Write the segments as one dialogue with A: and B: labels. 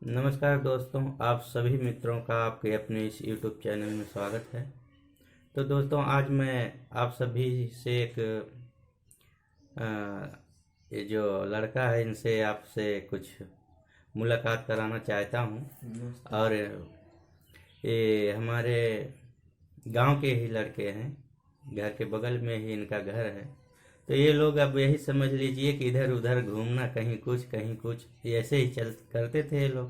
A: नमस्कार दोस्तों, आप सभी मित्रों का आपके अपने इस YouTube चैनल में स्वागत है। तो दोस्तों, आज मैं आप सभी से एक ये जो लड़का है इनसे आपसे कुछ मुलाकात कराना चाहता हूँ। और ये हमारे गांव के ही लड़के हैं, घर के बगल में ही इनका घर है। तो ये लोग अब यही समझ लीजिए कि इधर उधर घूमना, कहीं कुछ ऐसे ही चल करते थे ये लोग।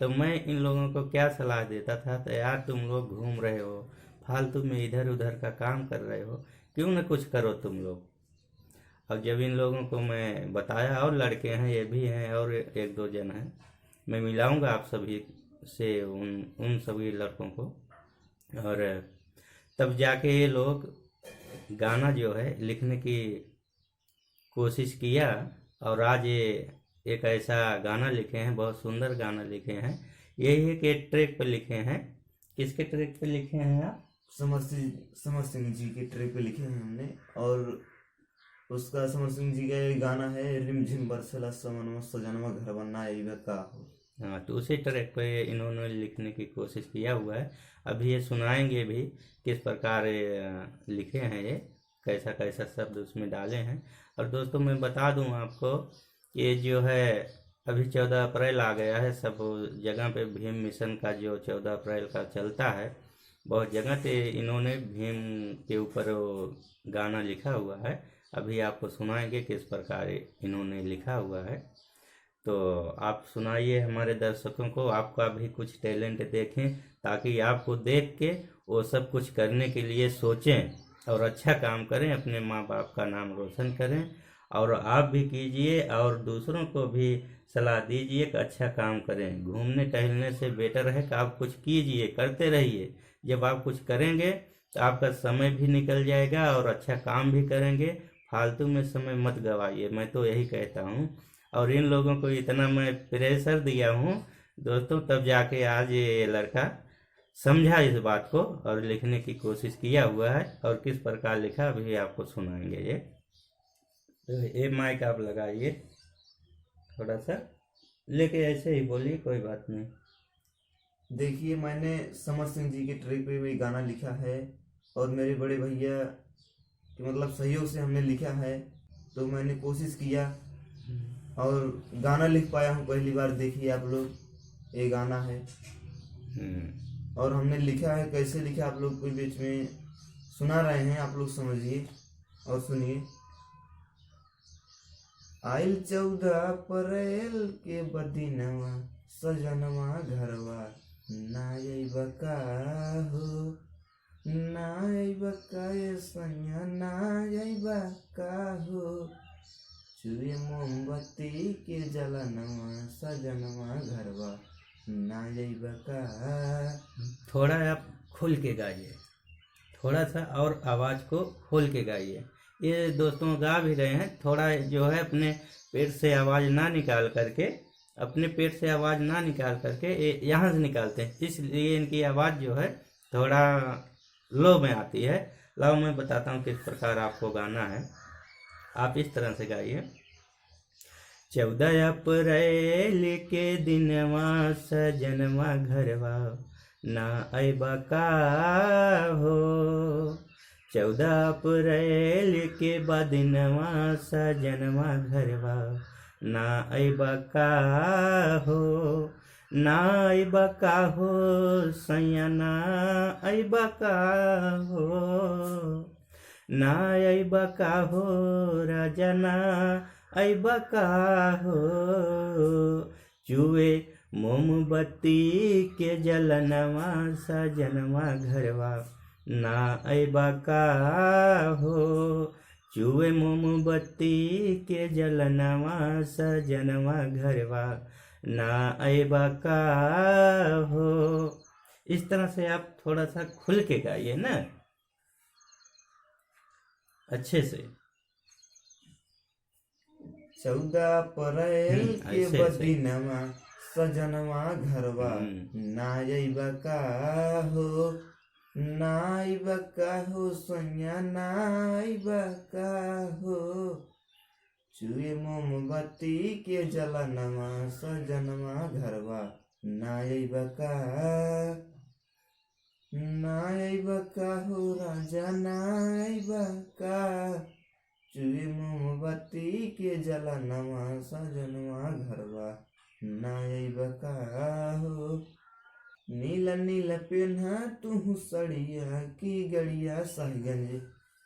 A: तो मैं इन लोगों को क्या सलाह देता था, तो यार तुम लोग घूम रहे हो, फालतू में इधर उधर का काम कर रहे हो, क्यों न कुछ करो तुम लोग। और जब इन लोगों को मैं बताया, और लड़के हैं ये भी हैं और एक दो जन हैं, मैं मिलाऊंगा आप सभी से उन उन सभी लड़कों को। और तब जाके ये लोग गाना जो है लिखने की कोशिश किया। और आज ये एक ऐसा गाना लिखे हैं, बहुत सुंदर गाना लिखे हैं। यही है कि ट्रैक पे लिखे हैं। किसके ट्रैक पे लिखे हैं आप?
B: समर सिंह जी के ट्रैक पे लिखे हैं हमने। और उसका समर सिंह जी का ये गाना है, रिमझिम बरसेला समनवा सजनवा घर बनना एइबा का हो।
A: हाँ, तो उसी ट्रैक पे इन्होंने लिखने की कोशिश किया हुआ है। अभी ये सुनाएंगे भी किस प्रकार ये लिखे हैं, ये कैसा कैसा शब्द उसमें डाले हैं। और दोस्तों, मैं बता दूं आपको, ये जो है अभी 14 अप्रैल आ गया है। सब जगह पे भीम मिशन का जो 14 अप्रैल का चलता है, बहुत जगह पे इन्होंने भीम के ऊपर वो गाना लिखा हुआ है। अभी आपको सुनाएंगे किस प्रकार इन्होंने लिखा हुआ है। तो आप सुनाइए हमारे दर्शकों को, आपका भी कुछ टैलेंट देखें, ताकि आपको देख के वो सब कुछ करने के लिए सोचें और अच्छा काम करें, अपने माँ बाप का नाम रोशन करें। और आप भी कीजिए और दूसरों को भी सलाह दीजिए कि अच्छा काम करें। घूमने टहलने से बेटर है कि आप कुछ कीजिए, करते रहिए। जब आप कुछ करेंगे तो आपका समय भी निकल जाएगा और अच्छा काम भी करेंगे। फालतू में समय मत गवाइए, मैं तो यही कहता हूँ। और इन लोगों को इतना मैं प्रेशर दिया हूँ दोस्तों, तब जाके आज ये लड़का समझा इस बात को और लिखने की कोशिश किया हुआ है। और किस प्रकार लिखा अभी आपको सुनाएंगे ये। तो ये माइक आप लगाइए, थोड़ा सा लेके ऐसे ही बोलिए, कोई बात नहीं।
B: देखिए, मैंने समर सिंह जी के ट्रैक पे भी गाना लिखा है और मेरे बड़े भैया के मतलब सहयोग से हमने लिखा है। तो मैंने कोशिश किया और गाना लिख पाया हूँ पहली बार। देखिए आप लोग, ये गाना है और हमने लिखा है। कैसे लिखा आप लोग के बीच में सुना रहे हैं, आप लोग समझिए और सुनिए। आइल 14 अप्रैल के बदिनवा सजनवा घरवा ना अइबा का हो, ना अइबा का ये सैया, ना अइबा का हो। चुए मोमबत्ती के जलनवा सजनवा घरवा ना अइबा का।
A: थोड़ा आप खुल के गाइए, थोड़ा सा और आवाज़ को खोल के गाइए। ये दोस्तों गा भी रहे हैं, थोड़ा जो है अपने पेट से आवाज़ ना निकाल करके, अपने पेट से आवाज़ ना निकाल करके ये यहाँ से निकालते हैं, इसलिए इनकी आवाज़ जो है थोड़ा लो में आती है। लाओ मैं बताता हूँ किस प्रकार आपको गाना है। आप इस तरह से गाइए। 14 अप्रैल के दिनवा सजनवा घरवा ना अइबा का हो। 14 अप्रैल के बदिनवा सजनवा घरवा ना अइबा का हो। ना अइबा का हो सैया, ना अइबा का हो। ना अइबा का हो राजा, ना अइबा का हो। चुए मोमबत्ती के जलनवा सजनवा घरवा ना अइबा का हो। चुए मोमबत्ती के जलनवा सजनवा घरवा ना अइबा का हो। इस तरह से आप थोड़ा सा खुल के गाइए ना, अच्छे से।
B: 14 अप्रैल के
A: ऐसे ऐसे।
B: बदिनवा सजनवा घरवा ना अइबा का हो, ना अइबा का हो सैया, ना अइबा का हो। चुए मोमबत्ती के जलनमा सजनमा घरवा ना अइबा का हो राजा ना अइबा का। चुए मोमबत्ती के जलनमा सजनमा घरवा ना अइबा का हो। नीला नीला पेन्हा तू सड़िया की गड़िया साहिगंज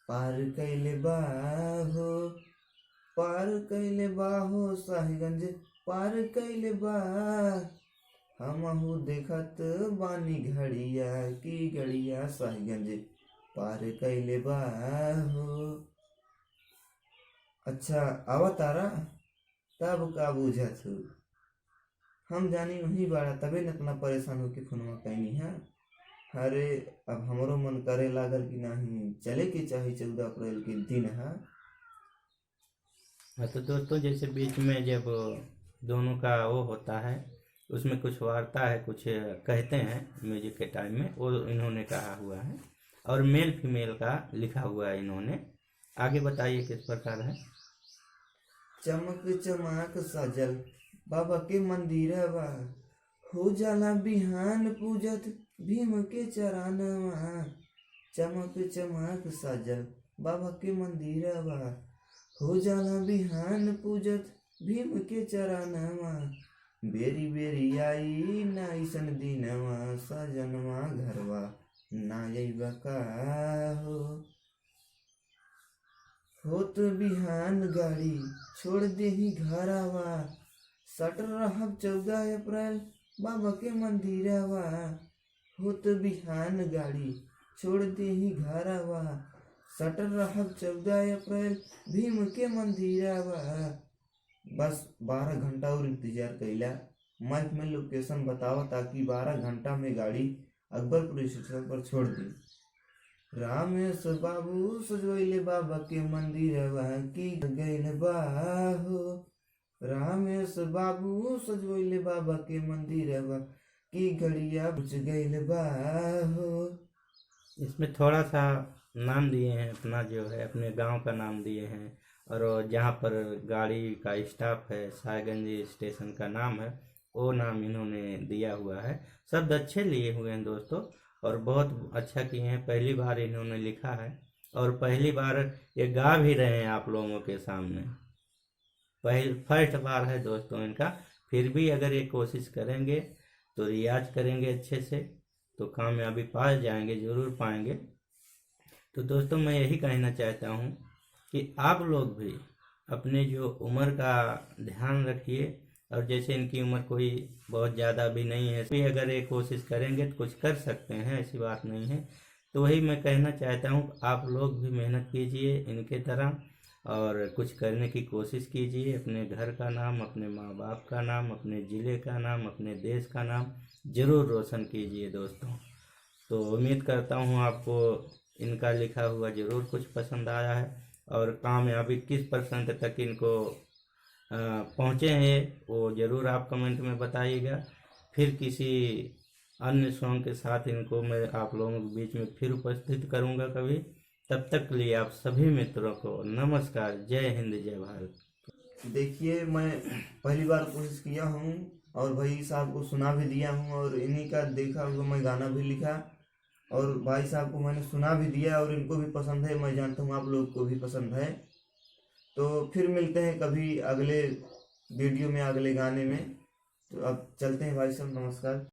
B: पार कैले बाहो। पार कैले बाहो साहिगंज पार कैले बा। हमहू देखत बानी घड़िया की गड़िया साहिगंज पार कैले बाहो। अच्छा आवा तारा तब का बुझत हो। हम जानी वही बाड़ा तबे न इतना परेशान हो के फोनवा कैनी है। अरे अब हमरो मन करे लागल कि नहीं चले के चाहे 14 अप्रैल के दिन है।
A: हाँ तो दोस्तों, जैसे बीच में जब दोनों का वो होता है उसमें कुछ वार्ता है, कुछ कहते हैं म्यूजिक के टाइम में, वो इन्होंने कहा हुआ है और मेल फीमेल का लिखा हुआ है इन्होंने। आगे बताइए किस प्रकार है।
B: चमक चमाक सजल बाबा के मंदिरवा हो जाला बिहान पूजत भीम के चरणवा। चमक चमाक सजल बाबा के मंदिरवा हो जाला बिहान पूजत भीम के चरणवा। बेरी बेरी आई नाइसन दिनवा सजनवा घरवा ना अइबा का हो। होत बिहान गाड़ी छोड़ देही घरवा सटर रहब 14 अप्रैल बाबा के मंदिरवा। होत बिहान गाड़ी छोड़ देही घरवा सटर रहब 14 अप्रैल भीम के मंदिरवा। बस 12 घंटा और इंतजार कैला। मैप में लोकेशन बताओ ताकि 12 घंटा में गाड़ी अकबरपुर स्टेशन पर छोड़ दी। रामेश बाबू सजवैले बाबा के मंदिरवा की गइल बाहो। रामेश बाबू सजवैले बाबा के मंदिरवा की घड़िया बुझ गइल बाहो।
A: इसमें थोड़ा सा नाम दिए हैं अपना, जो है अपने गांव का नाम दिए हैं, और जहां पर गाड़ी का स्टॉप है साहिबगंज स्टेशन का नाम है वो नाम इन्होंने दिया हुआ है। शब्द अच्छे लिए हुए हैं दोस्तों और बहुत अच्छा किए हैं। पहली बार इन्होंने लिखा है और पहली बार ये गा भी रहे हैं आप लोगों के सामने। फर्स्ट बार है दोस्तों इनका। फिर भी अगर ये कोशिश करेंगे तो रियाज करेंगे अच्छे से तो कामयाबी पा जाएंगे, ज़रूर पाएंगे। तो दोस्तों मैं यही कहना चाहता हूँ कि आप लोग भी अपने जो उम्र का ध्यान रखिए, और जैसे इनकी उम्र कोई बहुत ज़्यादा भी नहीं है, भी अगर ये कोशिश करेंगे तो कुछ कर सकते हैं, ऐसी बात नहीं है। तो वही मैं कहना चाहता हूँ आप लोग भी मेहनत कीजिए इनके तरह और कुछ करने की कोशिश कीजिए। अपने घर का नाम, अपने माँ बाप का नाम, अपने ज़िले का नाम, अपने देश का नाम ज़रूर रोशन कीजिए दोस्तों। तो उम्मीद करता हूँ आपको इनका लिखा हुआ ज़रूर कुछ पसंद आया है और कामयाबी किस % तक इनको पहुँचे हैं वो ज़रूर आप कमेंट में बताइएगा। फिर किसी अन्य सॉन्ग के साथ इनको मैं आप लोगों के बीच में फिर उपस्थित करूँगा कभी। तब तक के लिए आप सभी मित्रों को नमस्कार। जय हिंद, जय भारत।
B: देखिए मैं पहली बार कोशिश किया हूँ और भाई साहब को सुना भी दिया हूँ और इन्हीं का देखा हुआ मैं गाना भी लिखा और भाई साहब को मैंने सुना भी दिया और इनको भी पसंद है। मैं जानता हूँ आप लोग को भी पसंद है। तो फिर मिलते हैं कभी अगले वीडियो में, अगले गाने में। तो अब चलते हैं भाई साहब, नमस्कार।